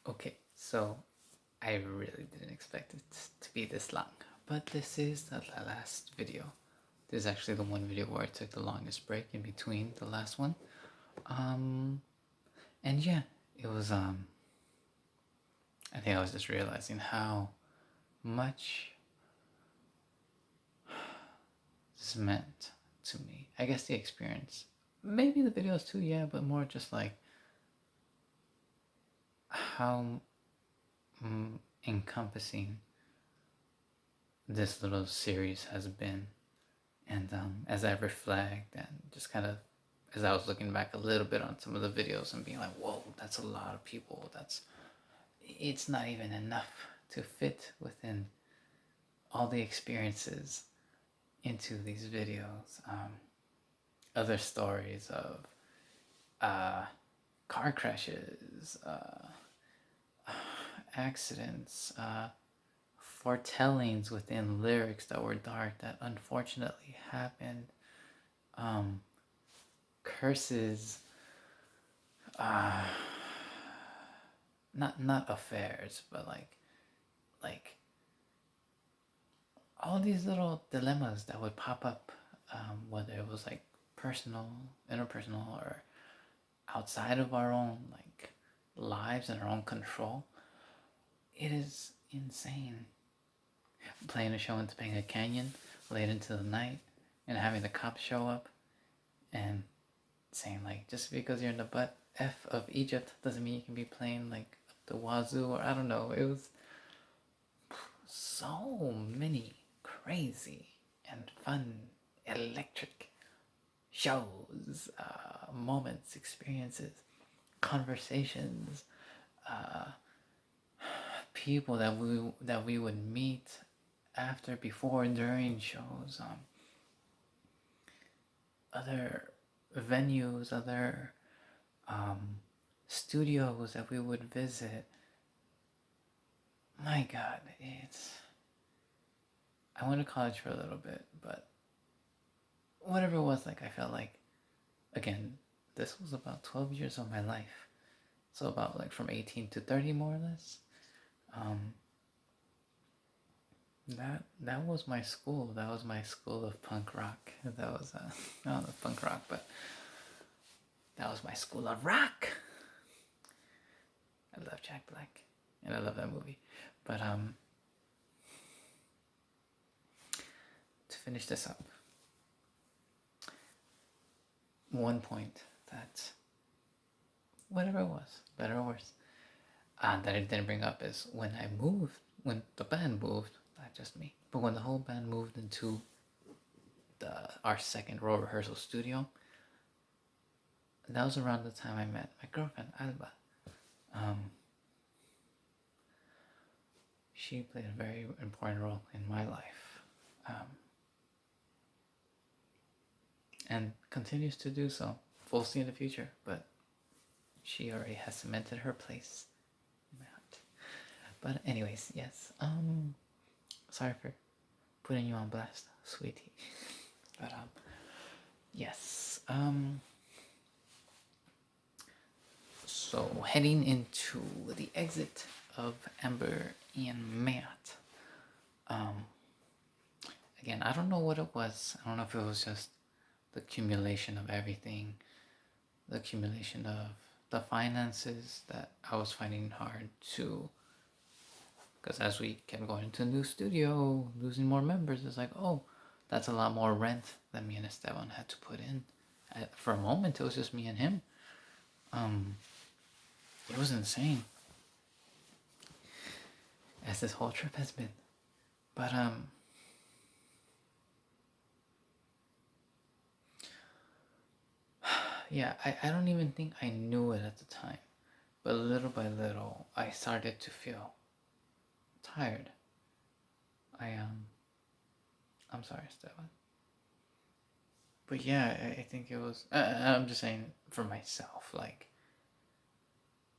Okay, so I really didn't expect it to be this long, but this is the last video. This is actually the one video where I took the longest break in between the last one. And yeah, it was, I think I was just realizing how much this meant to me. I guess the experience, maybe the videos too, yeah, but more just like how encompassing this little series has been. And as I reflect and just kind of as I was looking back a little bit on some of the videos and being like, whoa, that's a lot of people. It's not even enough to fit within all the experiences into these videos. Other stories of car crashes, accidents, foretellings within lyrics that were dark that unfortunately happened, curses, not affairs, but like all these little dilemmas that would pop up, whether it was like personal, interpersonal, or outside of our own like lives and our own control. It is insane. Playing a show in Topanga Canyon late into the night and having the cops show up and saying like, just because you're in the butt F of Egypt doesn't mean you can be playing like the wazoo, or I don't know. It was so many crazy and fun, electric shows, moments, experiences, conversations, people that we would meet after, before, during shows, other venues, other studios that we would visit. My God, I went to college for a little bit, but whatever it was, like I felt like, again, this was about 12 years of my life. So about like from 18 to 30 more or less. That was my school. That was my school of punk rock. That was I don't know punk rock, but that was my school of rock. I love Jack Black, and I love that movie. But to finish this up, one point that whatever it was, better or worse, that I didn't bring up is when the band moved, not just me, but when the whole band moved into our second row rehearsal studio. That was around the time I met my girlfriend, Alba. She played a very important role in my life, and continues to do so. We'll see in the future, but she already has cemented her place in my heart. But anyways, yes. Sorry for putting you on blast, sweetie. But yes. So heading into the exit of Amber and Matt. Again, I don't know what it was. I don't know if it was just the accumulation of everything, the accumulation of the finances that I was finding hard to, because as we kept going into a new studio, losing more members, it's like, oh, that's a lot more rent that me and Esteban had to put in. For a moment, it was just me and him. It was insane, as this whole trip has been. But yeah, I don't even think I knew it at the time, but little by little, I started to feel tired. I'm sorry, Esteban. But yeah, I think it was. I'm just saying for myself, like,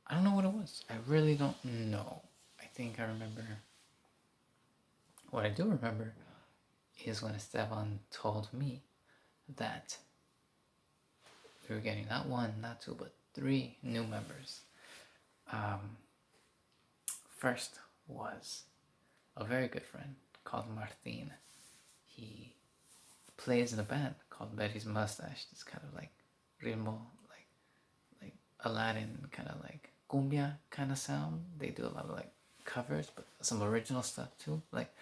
I don't know what it was. I really don't know. I think I remember. What I do remember is when Esteban told me that we were getting not one, not two, but 3 new members. first was a very good friend called Martin. He plays in a band called Betty's Mustache. It's kind of like ritmo, like Aladdin, kind of like cumbia kind of sound. They do a lot of like covers, but some original stuff too. Like,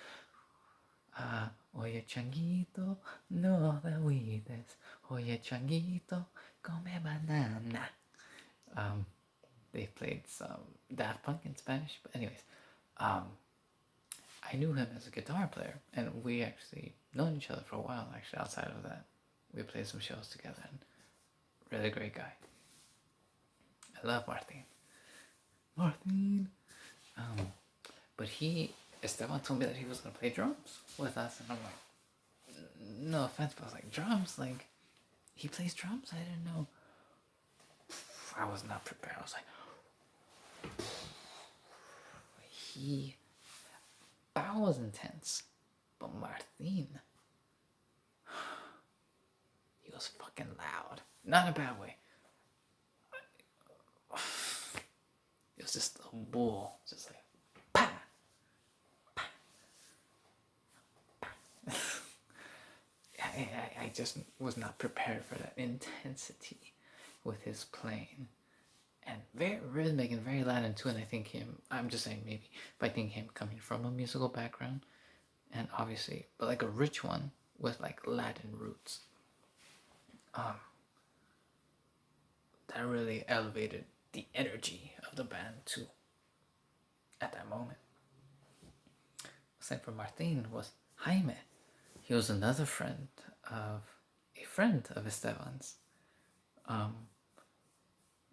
oye changuito, no te olvides. Oye changuito, come banana. They played some Daft Punk in Spanish, but anyways, I knew him as a guitar player, and we actually known each other for a while. Actually, outside of that, we played some shows together, and really great guy. I love Martin. But Esteban told me that he was gonna play drums with us, and I'm like, no offense, but I was like, drums? Like, he plays drums? I didn't know. I was not prepared. I was like, that was intense. But Martin, he was fucking loud. Not in a bad way. It was just a bull, just like, pa, pa, pa. I just was not prepared for that intensity with his playing. And very rhythmic and very loud and too. And I think I'm just saying maybe, but I think him coming from a musical background, and obviously, but like a rich one with like Latin roots, that really elevated the energy of the band too at that moment. Aside from Martin was Jaime. He was another friend of Esteban's.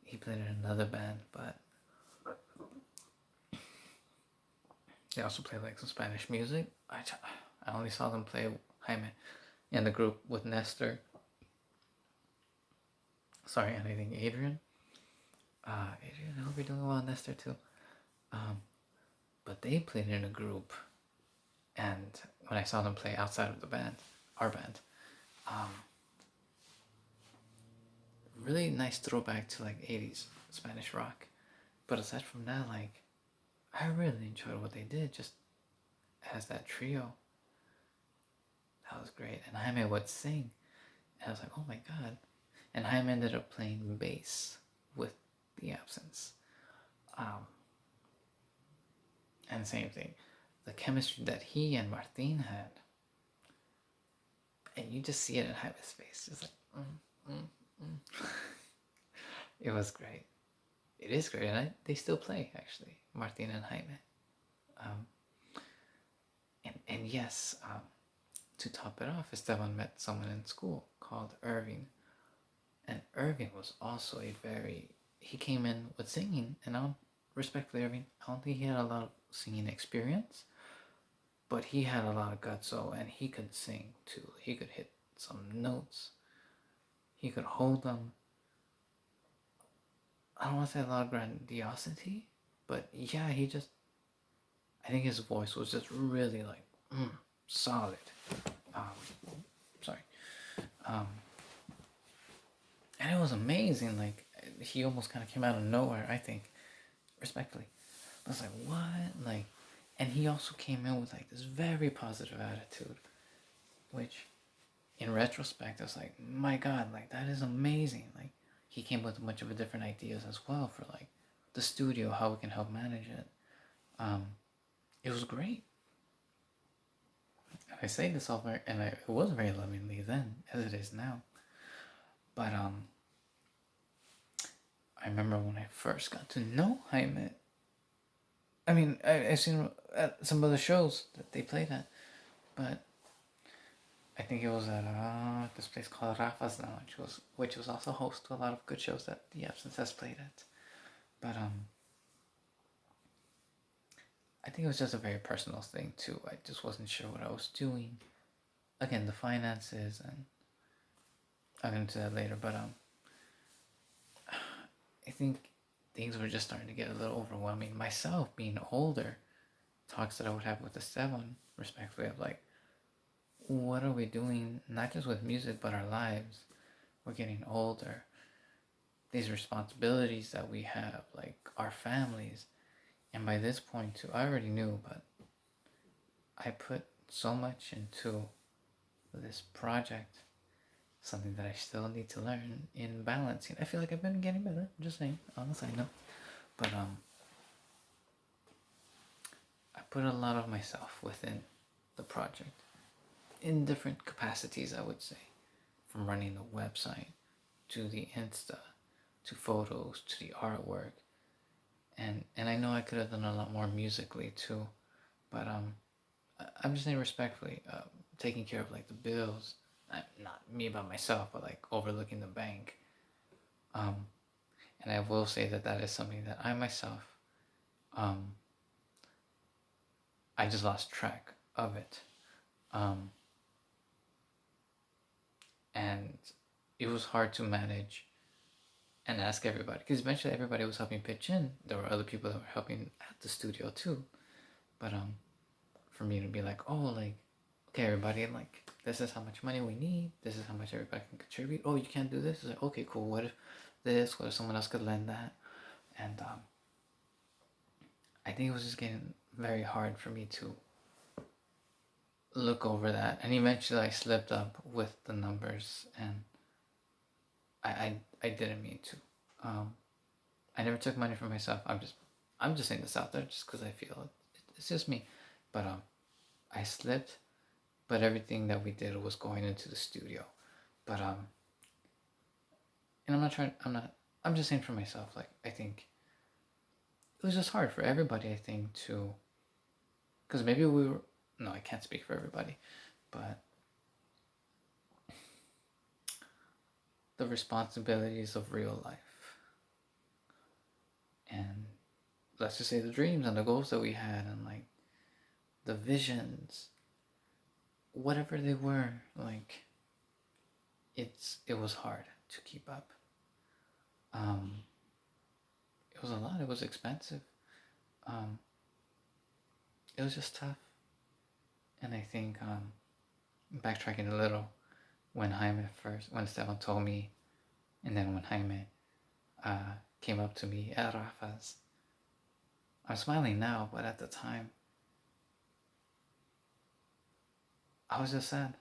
He played in another band, but they also played like some Spanish music. I only saw them play Jaime in the group with Nestor. Sorry, and I think Adrian. Adrian, I hope you're doing well, Nestor too. But they played in a group, and when I saw them play outside of the band, our band, really nice throwback to like 80s Spanish rock. But aside from that, like, I really enjoyed what they did just as that trio. That was great. And Jaime would sing. And I was like, oh my god. And Jaime ended up playing bass with the Absynths. And same thing. The chemistry that he and Martin had. And you just see it in Jaime's face. Just like, It was great. It is great. And they still play, actually. Martin and Jaime. And yes, to top it off, Esteban met someone in school called Irving. And Irving was also he came in with singing, and respectfully, Irving, I don't think he had a lot of singing experience, but he had a lot of guts, and he could sing too. He could hit some notes. He could hold them. I don't want to say a lot of grandiosity, but yeah, I think his voice was just really like, solid. Sorry. And it was amazing. Like, he almost kind of came out of nowhere, I think, respectfully. I was like, what? Like, and he also came in with like this very positive attitude, which in retrospect, I was like, my god, like, that is amazing. Like, he came with a bunch of different ideas as well for like the studio, how we can help manage it. It was great. And I say this all it was very lovingly then, as it is now. But I remember when I first got to know Jaime. I mean, I've seen at some of the shows that they played at, but I think it was at this place called Rafa's Lounge, which was also host to a lot of good shows that the Absynths has played at. But I think it was just a very personal thing too. I just wasn't sure what I was doing. Again, the finances, and I'll get into that later. But I think things were just starting to get a little overwhelming. Myself being older, talks that I would have with Esteban, respectfully, of like, what are we doing? Not just with music, but our lives. We're getting older. These responsibilities that we have, like our families, And by this point too, I already knew, but I put so much into this project, something that I still need to learn in balancing. I feel like I've been getting better, just saying, on the side note. But I put a lot of myself within the project in different capacities, I would say, from running the website to the Insta to photos to the artwork, and I know I could have done a lot more musically too, but I'm just saying respectfully, taking care of like the bills, not me by myself, but like overlooking the bank, um, and I will say that that is something that I myself, um, I just lost track of it, um, and it was hard to manage and ask everybody because eventually everybody was helping pitch in. There were other people that were helping at the studio too, but for me to be like, oh, like, okay, everybody, like, this is how much money we need. This is how much everybody can contribute. Oh, you can't do this. It's like, okay, cool. What if this? What if someone else could lend that? And I think it was just getting very hard for me to look over that. And eventually, I slipped up with the numbers, and I didn't mean to. I never took money from myself. I'm just saying this out there just because I feel it's just me. But I slipped, but everything that we did was going into the studio. But and I'm just saying for myself, like, I think it was just hard for everybody, I think, to, because maybe we were, no, I can't speak for everybody, but the responsibilities of real life, and let's just say the dreams and the goals that we had, and like the visions, whatever they were, like, it was hard to keep up. It was a lot. It was expensive. It was just tough. And I think, backtracking a little, when Esteban told me, and then when Jaime came up to me at Rafa's, I'm smiling now, but at the time, I was just sad.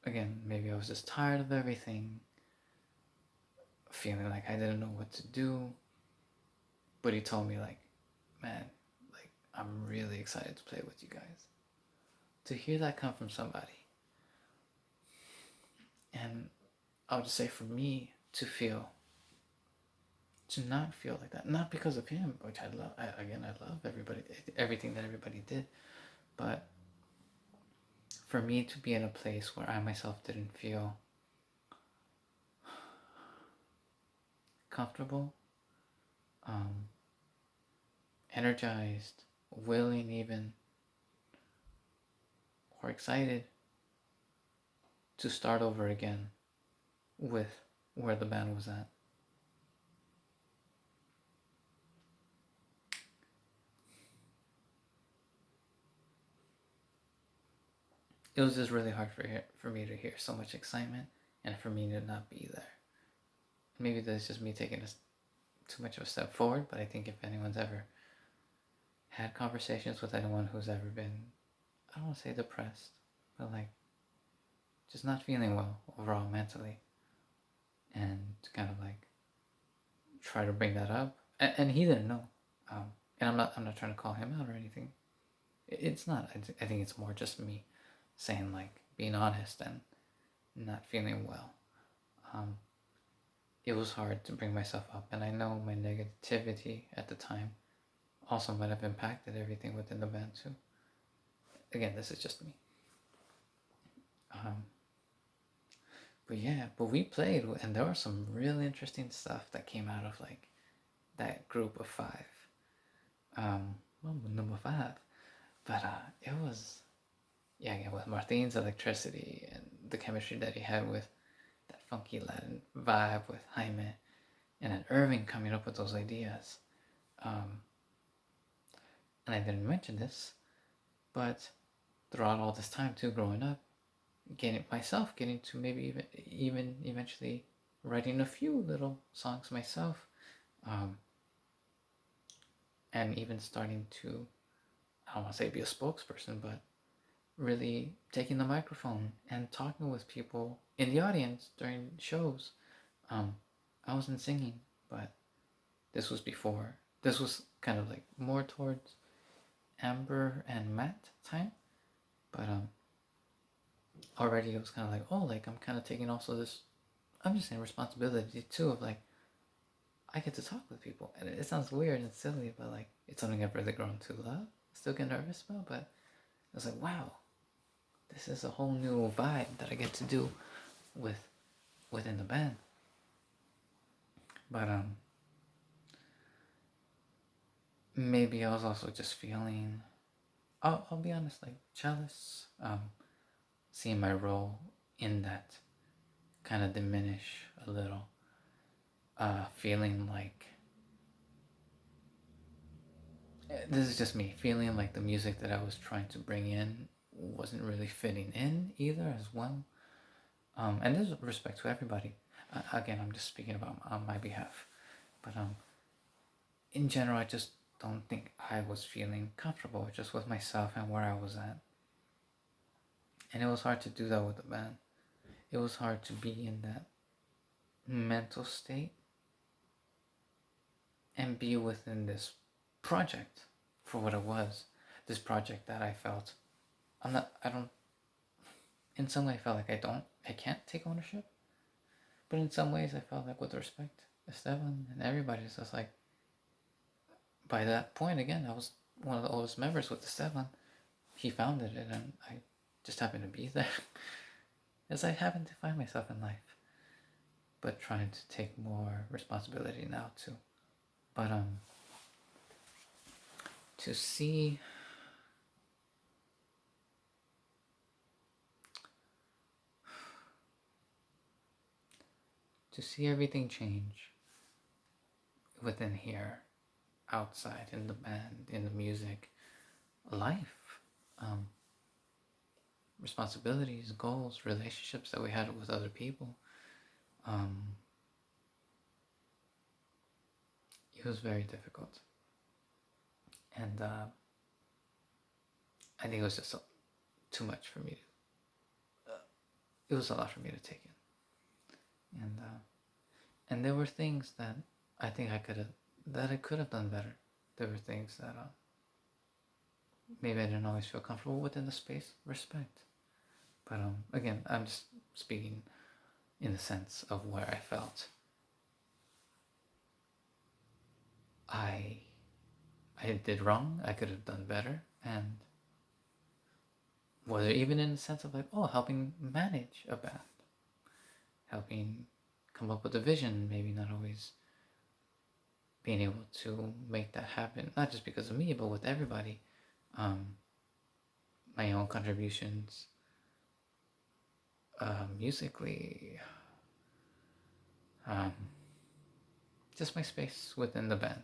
Again, maybe I was just tired of everything, feeling like I didn't know what to do. But he told me, like, man, like, I'm really excited to play with you guys. To hear that come from somebody. And I would just say, for me to not feel like that, not because of him, which I love. I love everything that everybody did, but for me to be in a place where I myself didn't feel comfortable, energized, willing even, or excited to start over again with where the band was at. It was just really hard for me to hear so much excitement and for me to not be there. Maybe that's just me taking too much of a step forward, but I think if anyone's ever had conversations with anyone who's ever been, I don't want to say depressed, but like just not feeling well overall mentally, and to kind of like try to bring that up, and he didn't know, and I'm not trying to call him out or anything. It's not. I think it's more just me saying, like, being honest and not feeling well. It was hard to bring myself up, and I know my negativity at the time also might have impacted everything within the band too. Again, this is just me. But yeah, but we played, and there was some really interesting stuff that came out of like that group of five. Well, number five, but it was, yeah, again, with Martin's electricity and the chemistry that he had with that funky Latin vibe with Jaime, and then Irving coming up with those ideas. And I didn't mention this, but throughout all this time too, growing up, getting to maybe even eventually writing a few little songs myself. and even starting to, I don't want to say be a spokesperson, but really taking the microphone and talking with people in the audience during shows. I wasn't singing, but this was before. This was kind of like more towards Amber and Matt time, but already it was kind of like, oh, like I'm kind of taking also this, I'm just saying, responsibility too of like, I get to talk with people, and it sounds weird and silly, but like it's something I've really grown to love. Still get nervous about, but I was like, wow, this is a whole new vibe that I get to do with within the band. But maybe I was also just feeling, I'll be honest, like jealous, seeing my role in that kind of diminish a little, feeling like, this is just me, feeling like the music that I was trying to bring in wasn't really fitting in either as well. And there's respect to everybody. Again, I'm just speaking about on my behalf, but in general, I just don't think I was feeling comfortable just with myself and where I was at. And it was hard to do that with the band. It was hard to be in that mental state and be within this project for what it was. This project that I felt, in some way I felt like I can't take ownership. But in some ways I felt like with respect, Esteban and everybody's just like, by that point again, I was one of the oldest members with Esteban. He founded it and I just happened to be there. As I happen to find myself in life. But trying to take more responsibility now too. But to see everything change within here, outside, in the band, in the music, life, responsibilities, goals, relationships that we had with other people, it was very difficult. And I think it was just too much for me to, it was a lot for me to take in. And there were things that I think I could have done better. There were things that maybe I didn't always feel comfortable within the space. Respect. But again, I'm just speaking in the sense of where I felt I did wrong. I could have done better. And whether even in the sense of like, oh, helping manage a band, helping come up with a vision, maybe not always being able to make that happen, not just because of me, but with everybody. My own contributions, musically, just my space within the band,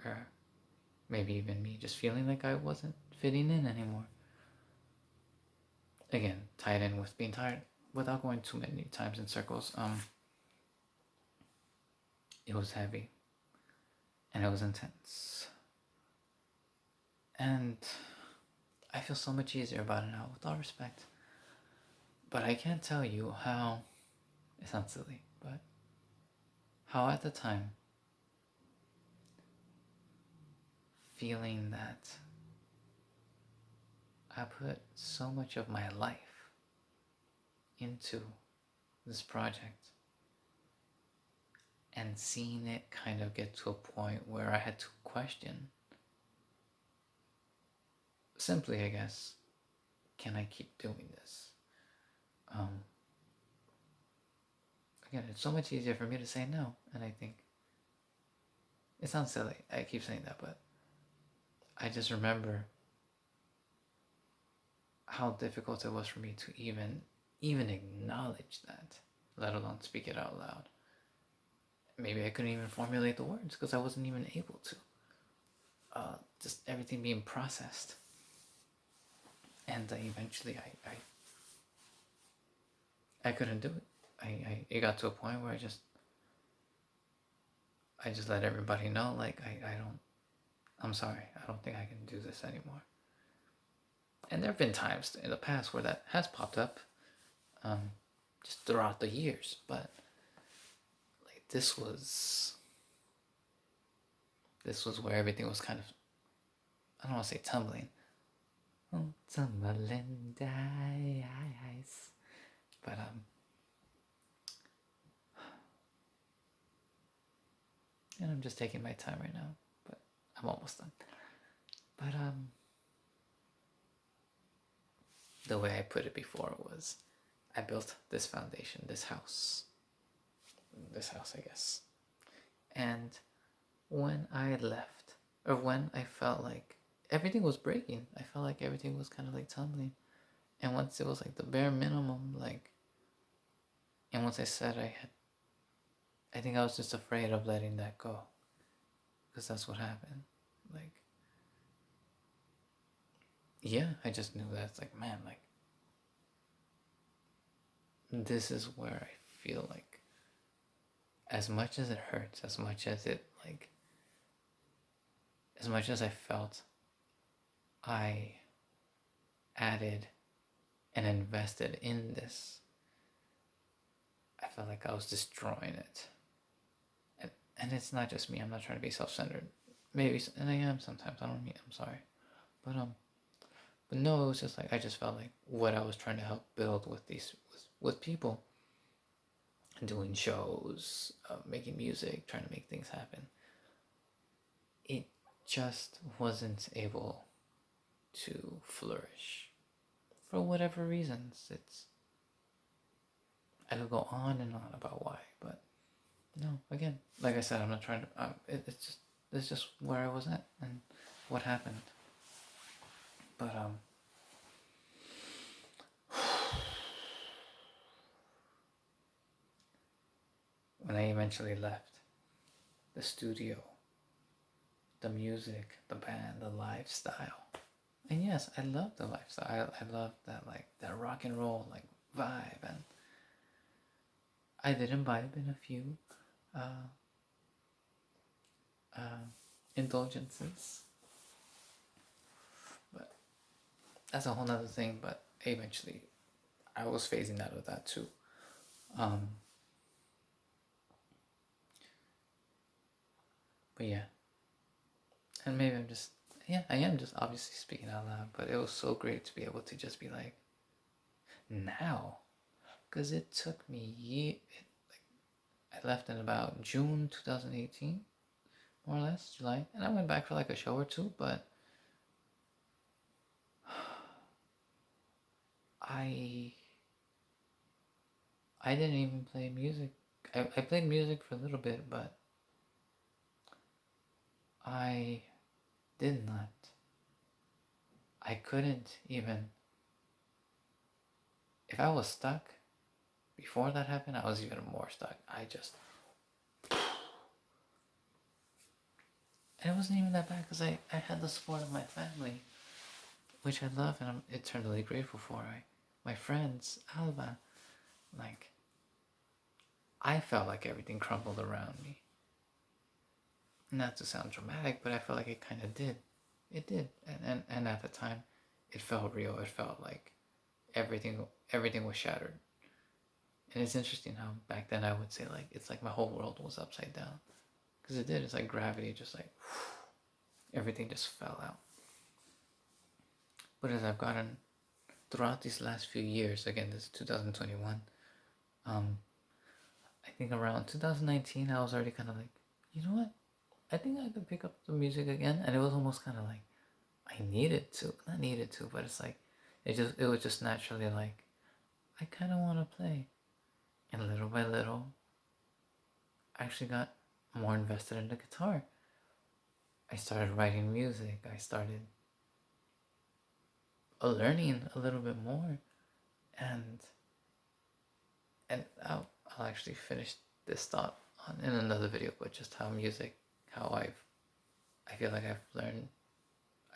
or maybe even me just feeling like I wasn't fitting in anymore. Again, tied in with being tired, without going too many times in circles. It was heavy, and it was intense, and I feel so much easier about it now, with all respect. But I can't tell you how, it sounds silly, but how at the time, feeling that I put so much of my life into this project, and seeing it kind of get to a point where I had to question, simply, I guess, can I keep doing this? Again, it's so much easier for me to say no, and I think it sounds silly. I keep saying that, but I just remember how difficult it was for me to even acknowledge that, let alone speak it out loud. Maybe I couldn't even formulate the words because I wasn't even able to. Just everything being processed, and eventually I couldn't do it. It got to a point where I just let everybody know, like, I don't, I'm sorry, I don't think I can do this anymore. And there have been times in the past where that has popped up, just throughout the years, but like this was where everything was kind of, I don't want to say tumbling. Oh, tumbling dice. But and I'm just taking my time right now, but I'm almost done. But the way I put it before was, I built this foundation, this house, I guess. And when I left, or when I felt like everything was breaking, I felt like everything was kind of like tumbling. And once it was like the bare minimum, like, and once I said I think I was just afraid of letting that go. Because that's what happened. Like, yeah, I just knew that. It's like, man, like, this is where I feel like, as much as it hurts, as much as it, like, as much as I felt I added and invested in this, I felt like I was destroying it. And it's not just me. I'm not trying to be self-centered. Maybe, and I am sometimes. I don't mean, I'm sorry. But no, it was just like, I just felt like what I was trying to help build with with people, doing shows, making music, trying to make things happen, it just wasn't able to flourish for whatever reasons. I could go on and on about why, but no, again, like I said, I'm not trying to, it's just where I was at and what happened. But when I eventually left the studio, the music, the band, the lifestyle, and yes, I love the lifestyle. I love that, like, that rock and roll, like, vibe, and I did imbibe in a few uh, indulgences, but that's a whole nother thing. But eventually, I was phasing out of that too. But yeah, and maybe I'm just, yeah, I am just obviously speaking out loud. But it was so great to be able to just be like, now, because it took me I left in about June 2018, more or less, July, and I went back for like a show or two, but I didn't even play music. I played music for a little bit, but I did not. I couldn't even. If I was stuck before that happened, I was even more stuck. And it wasn't even that bad because I had the support of my family, which I love and I'm eternally grateful for. My friends, Alba, like, I felt like everything crumbled around me. Not to sound dramatic, but I felt like it kind of did. It did, and at the time, it felt real. It felt like everything was shattered. And it's interesting how back then I would say, like, it's like my whole world was upside down, because it did. It's like gravity, just like everything just fell out. But as I've gotten throughout these last few years, again, this is 2021. I think around 2019, I was already kind of like, you know what? I think I could pick up the music again, and it was almost kind of like I needed to, not needed to, but it's like it was just naturally like I kind of want to play, and little by little, I actually got more invested in the guitar. I started writing music. I started learning a little bit more, and I'll actually finish this thought in another video, but just how I feel like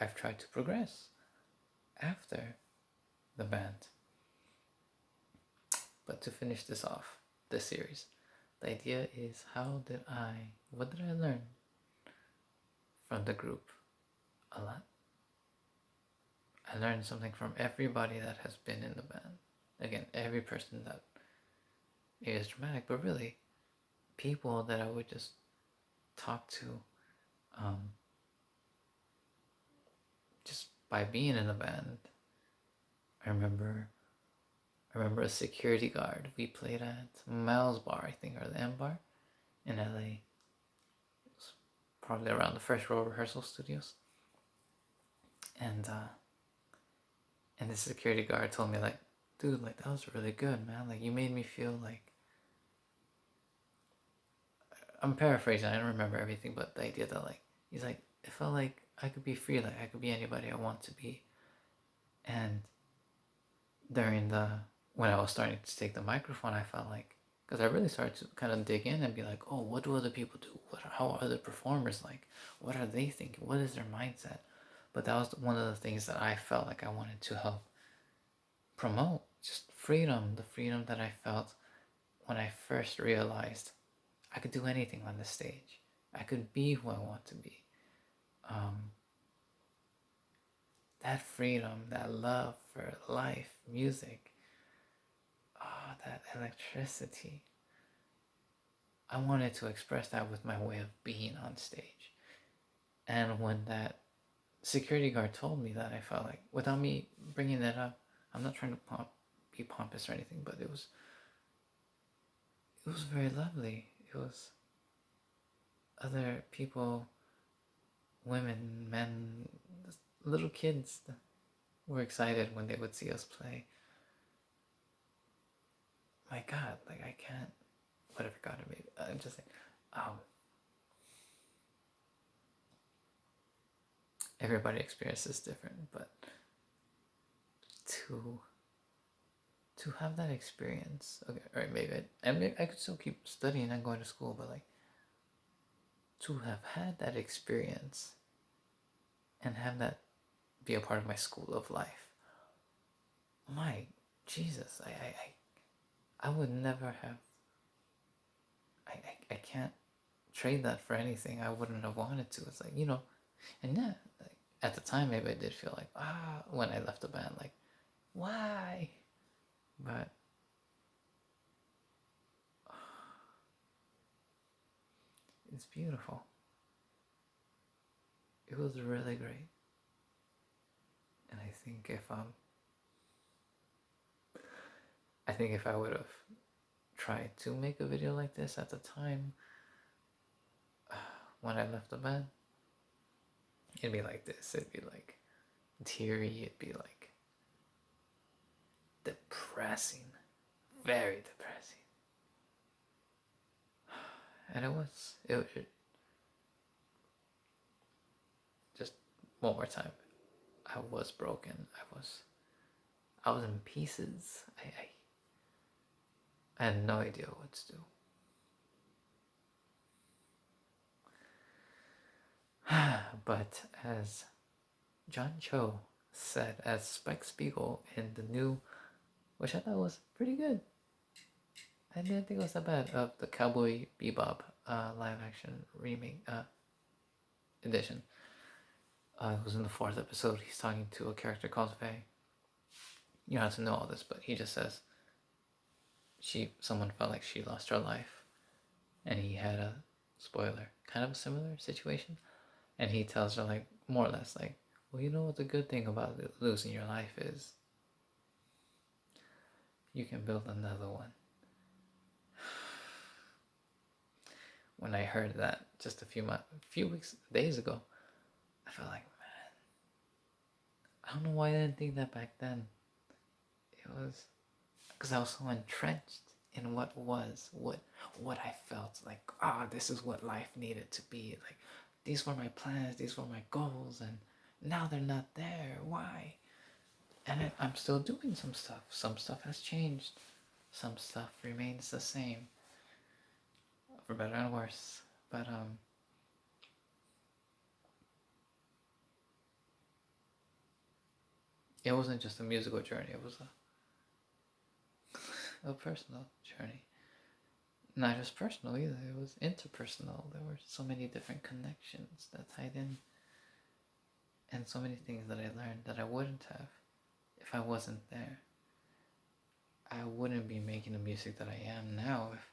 I've tried to progress after the band. But to finish this off, this series, the idea is what did I learn from the group? a lot. I learned something from everybody that has been in the band. Again, every person that is dramatic, but really, people that I would just talk to, just by being in the band. I remember a security guard. We played at Mel's Bar, I think, or the M Bar in LA. It was probably around the first row rehearsal studios. And the security guard told me, like, dude, like, that was really good, man. Like, you made me feel like, I'm paraphrasing, I don't remember everything, but the idea that, like, he's like, it felt like I could be free, like, I could be anybody I want to be. And during when I was starting to take the microphone, I felt like, because I really started to kind of dig in and be like, oh, what do other people do? How are other performers like? What are they thinking? What is their mindset? But that was one of the things that I felt like I wanted to help promote. Just freedom, the freedom that I felt when I first realized I could do anything on the stage. I could be who I want to be. That freedom, that love for life, music, that electricity. I wanted to express that with my way of being on stage. And when that security guard told me that, I felt like, without me bringing that up, I'm not trying to be pompous or anything, but it was very lovely. It was other people, women, men, little kids were excited when they would see us play. My God, like, I can't, whatever God it made. I'm just saying, everybody experiences different, but to have that experience, okay, all right, maybe I could still keep studying and going to school, but like, to have had that experience and have that be a part of my school of life, my Jesus, I would never have, I can't trade that for anything. I wouldn't have wanted to. It's like, and yeah, like, at the time maybe I did feel like, when I left the band, like, why? But it's beautiful. It was really great. And I think if I would have tried to make a video like this at the time, when I left the band, it'd be like this. It'd be like teary. It'd be like depressing, very depressing. And it just one more time. I was broken. I was in pieces. I had no idea what to do. But as John Cho said, as Spike Spiegel in the new, which I thought was pretty good. I didn't think it was that bad, of the Cowboy Bebop live action remake edition. It was in the 4th episode. He's talking to a character called Faye. You don't have to know all this, but he just says someone felt like she lost her life, and he had a, spoiler, kind of a similar situation, and he tells her, like, more or less, like, well, you know what the good thing about losing your life is? You can build another one. When I heard that just a few days ago, I felt like, man, I don't know why I didn't think that back then. It was because I was so entrenched in what I felt like. This is what life needed to be. Like, these were my plans, these were my goals, and now they're not there. Why? And I'm still doing some stuff. Some stuff has changed. Some stuff remains the same, for better and worse. But it wasn't just a musical journey. It was a personal journey. Not just personal either. It was interpersonal. There were so many different connections that tied in. and so many things that I learned that I wouldn't have if I wasn't there. I wouldn't be making the music that I am now if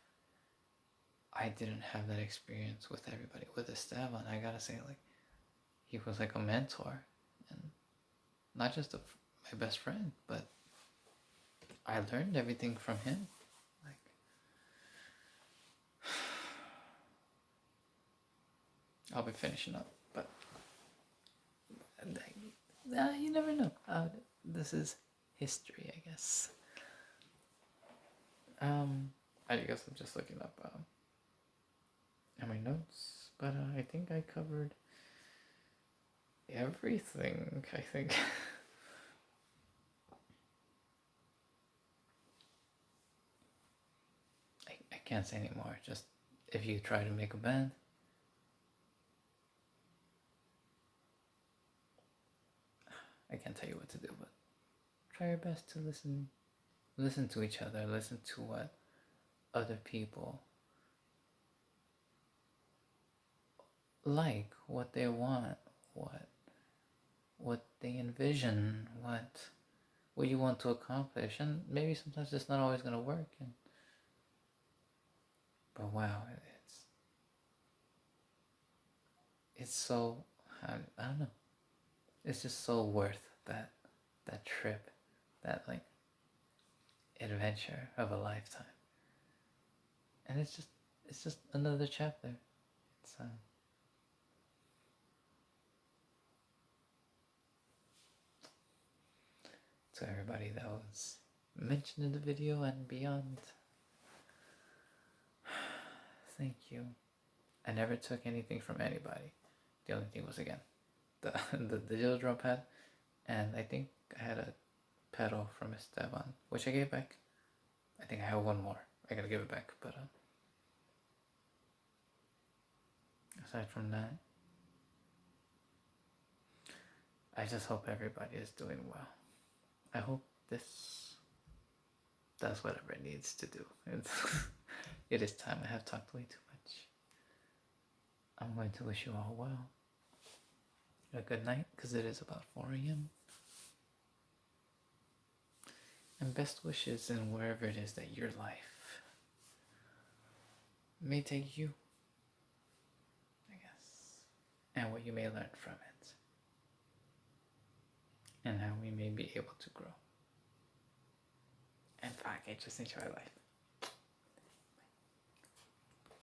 I didn't have that experience with everybody. With Esteban, I gotta say, like, he was like a mentor, and not just my best friend, but I learned everything from him. Like, I'll be finishing up, but you never know. This is history, I guess. I guess I'm just looking up in my notes, but I think I covered everything. I think. I can't say anymore. Just if you try to make a band, I can't tell you what to do, but try your best to listen to each other, listen to what other people like, what they want, what they envision, what you want to accomplish, and maybe sometimes it's not always gonna work. But wow, it's so, I don't know. It's just so worth that trip, that like adventure of a lifetime. And it's just another chapter. It's to everybody that was mentioned in the video and beyond. Thank you. I never took anything from anybody. The only thing was, again, the digital drum pad, and I think I had a pedal from Esteban, which I gave back. I think I have one more. I gotta give it back, but aside from that, I just hope everybody is doing well. I hope this does whatever it needs to do. It is time. I have talked way too much. I'm going to wish you all well. A good night, because it is about 4 a.m. And best wishes in wherever it is that your life may take you, I guess, and what you may learn from it, and how we may be able to grow. And fuck, I just enjoy life.